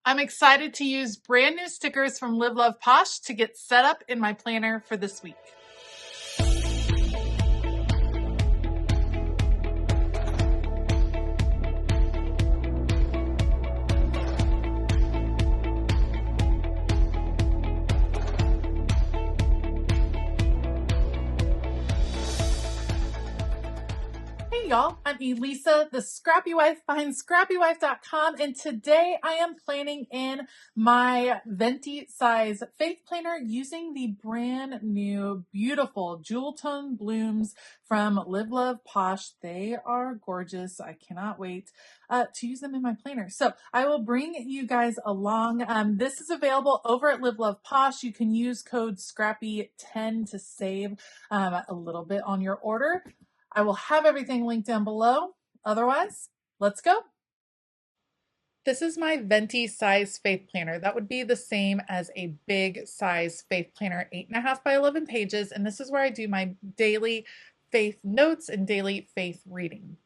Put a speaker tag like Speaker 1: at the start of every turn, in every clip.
Speaker 1: I'm excited to use brand new stickers from Love Posh to get set up in my planner for this week. Hey y'all, I'm Elisa, the Scrappy Wife behind ScrappyWife.com, and today I am planning in my venti size faith planner using the brand new beautiful jewel tone blooms from Love Posh. They are gorgeous. I cannot wait to use them in my planner. So I will bring you guys along. This is available over at Love Posh. You can use code Scrappy10 to save a little bit on your order. I will have everything linked down below. Otherwise, let's go. This is my venti size faith planner. That would be the same as a big size faith planner, 8.5 by 11 pages. And this is where I do my daily faith notes and daily faith reading.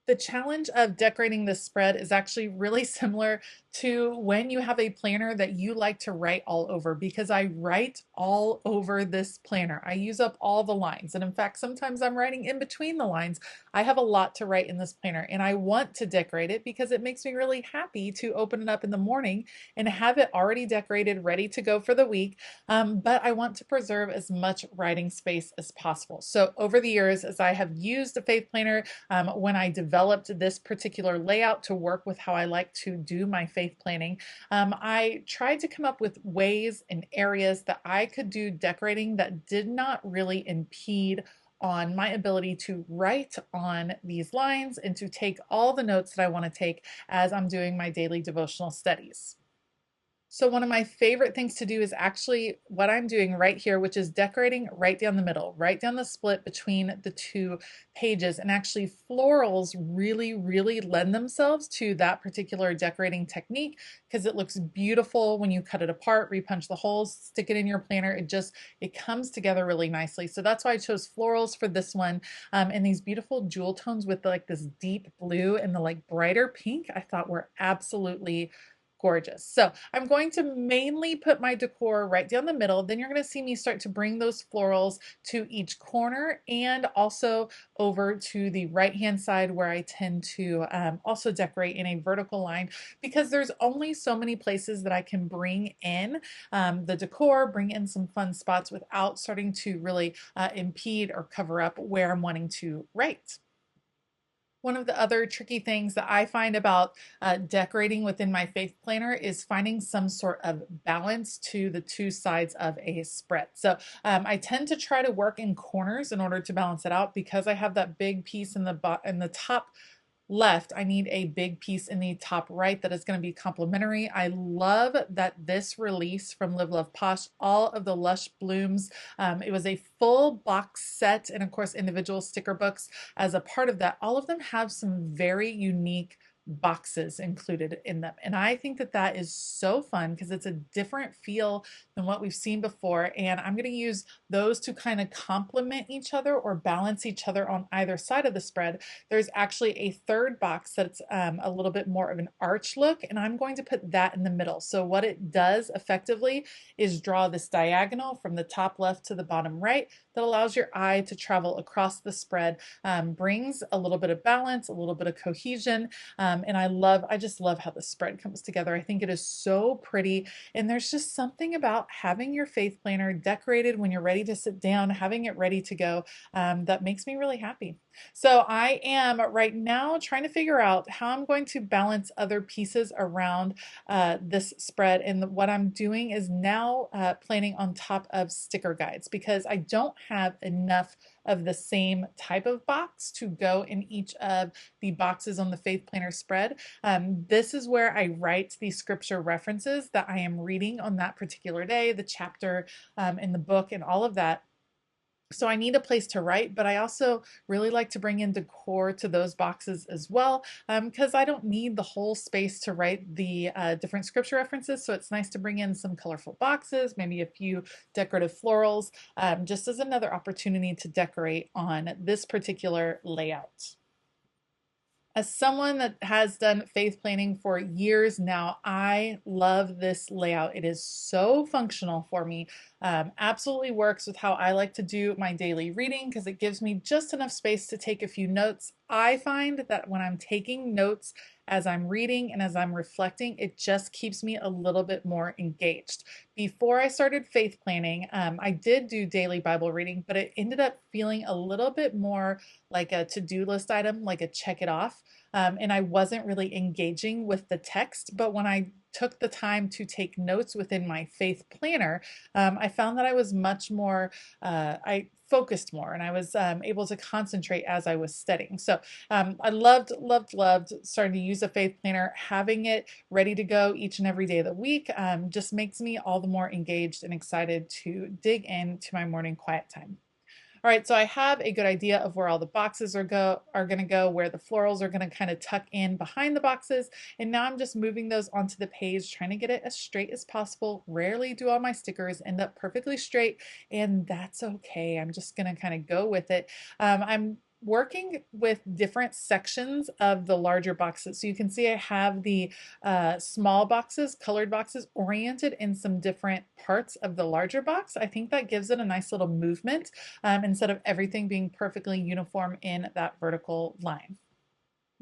Speaker 1: The challenge of decorating this spread is actually really similar to when you have a planner that you like to write all over, because I write all over this planner. I use up all the lines. And in fact, sometimes I'm writing in between the lines. I have a lot to write in this planner and I want to decorate it because it makes me really happy to open it up in the morning and have it already decorated, ready to go for the week. But I want to preserve as much writing space as possible. So over the years, as I have used the faith planner, when I developed this particular layout to work with how I like to do my faith planning, I tried to come up with ways and areas that I could do decorating that did not really impede on my ability to write on these lines and to take all the notes that I want to take as I'm doing my daily devotional studies. So one of my favorite things to do is actually what I'm doing right here, which is decorating right down the middle, right down the split between the two pages. And actually florals really lend themselves to that particular decorating technique because it looks beautiful when you cut it apart, repunch the holes, stick it in your planner. It comes together really nicely. So that's why I chose florals for this one. And these beautiful jewel tones with like this deep blue and the like brighter pink, I thought were absolutely gorgeous. So I'm going to mainly put my decor right down the middle. Then you're going to see me start to bring those florals to each corner and also over to the right hand side where I tend to also decorate in a vertical line, because there's only so many places that I can bring in the decor, bring in some fun spots without starting to really impede or cover up where I'm wanting to write. One of the other tricky things that I find about decorating within my faith planner is finding some sort of balance to the two sides of a spread. So I tend to try to work in corners in order to balance it out, because I have that big piece in the top left. I need a big piece in the top right that is going to be complementary. I love that this release from Love Posh, all of the Lush Blooms, it was a full box set, and of course individual sticker books as a part of that. All of them have some very unique boxes included in them, and I think that that is so fun because it's a different feel than what we've seen before, and I'm going to use those to kind of complement each other or balance each other on either side of the spread. There's actually a third box that's a little bit more of an arch look, and I'm going to put that in the middle. So what it does effectively is draw this diagonal from the top left to the bottom right that allows your eye to travel across the spread, brings a little bit of balance, a little bit of cohesion, and I just love how the spread comes together. I think it is so pretty, and there's just something about having your faith planner decorated when you're ready to sit down, having it ready to go, that makes me really happy. So I am right now trying to figure out how I'm going to balance other pieces around this spread, and what I'm doing is now planning on top of sticker guides, because I don't have enough of the same type of box to go in each of the boxes on the faith planner spread. This is where I write the scripture references that I am reading on that particular day, the chapter in the book and all of that. So I need a place to write, but I also really like to bring in decor to those boxes as well, because I don't need the whole space to write the different scripture references. So it's nice to bring in some colorful boxes, maybe a few decorative florals, just as another opportunity to decorate on this particular layout. As someone that has done faith planning for years now, I love this layout. It is so functional for me. Absolutely works with how I like to do my daily reading because it gives me just enough space to take a few notes. I find that when I'm taking notes as I'm reading and as I'm reflecting, it just keeps me a little bit more engaged. Before I started faith planning, I did do daily Bible reading, but it ended up feeling a little bit more like a to-do list item, like a check it off. And I wasn't really engaging with the text. But when I took the time to take notes within my faith planner, I found that I was much more, I focused more and I was able to concentrate as I was studying. So I loved starting to use a faith planner. Having it ready to go each and every day of the week just makes me all the more engaged and excited to dig into my morning quiet time. All right, so I have a good idea of where all the boxes are going to go, where the florals are going to kind of tuck in behind the boxes, and now I'm just moving those onto the page, trying to get it as straight as possible. Rarely do all my stickers end up perfectly straight, and that's okay. I'm just going to kind of go with it. I'm working with different sections of the larger boxes. So you can see I have the small boxes, colored boxes, oriented in some different parts of the larger box. I think that gives it a nice little movement instead of everything being perfectly uniform in that vertical line.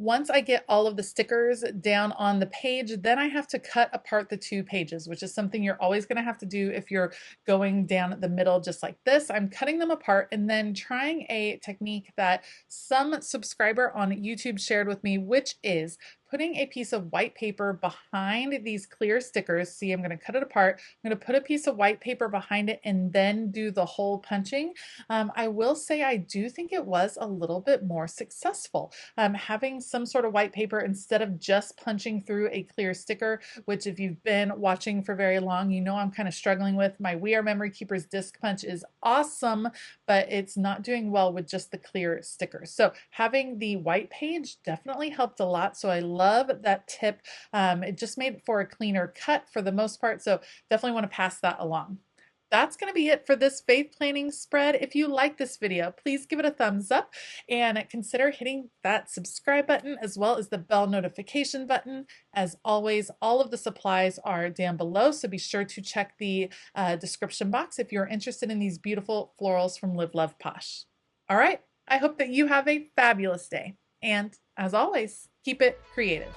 Speaker 1: Once I get all of the stickers down on the page, then I have to cut apart the two pages, which is something you're always going to have to do if you're going down the middle just like this. I'm cutting them apart and then trying a technique that some subscriber on YouTube shared with me, which is putting a piece of white paper behind these clear stickers. See, I'm going to cut it apart. I'm going to put a piece of white paper behind it and then do the hole punching. I will say I do think it was a little bit more successful. Having some sort of white paper instead of just punching through a clear sticker, which if you've been watching for very long, you know I'm kind of struggling with. My We Are Memory Keepers disc punch is awesome, but it's not doing well with just the clear stickers. So having the white page definitely helped a lot. So I love that tip. It just made for a cleaner cut for the most part. So definitely want to pass that along. That's going to be it for this faith planning spread. If you like this video, please give it a thumbs up and consider hitting that subscribe button as well as the bell notification button. As always, all of the supplies are down below, so be sure to check the description box if you're interested in these beautiful florals from Live Love Posh. All right, I hope that you have a fabulous day. And as always, keep it creative.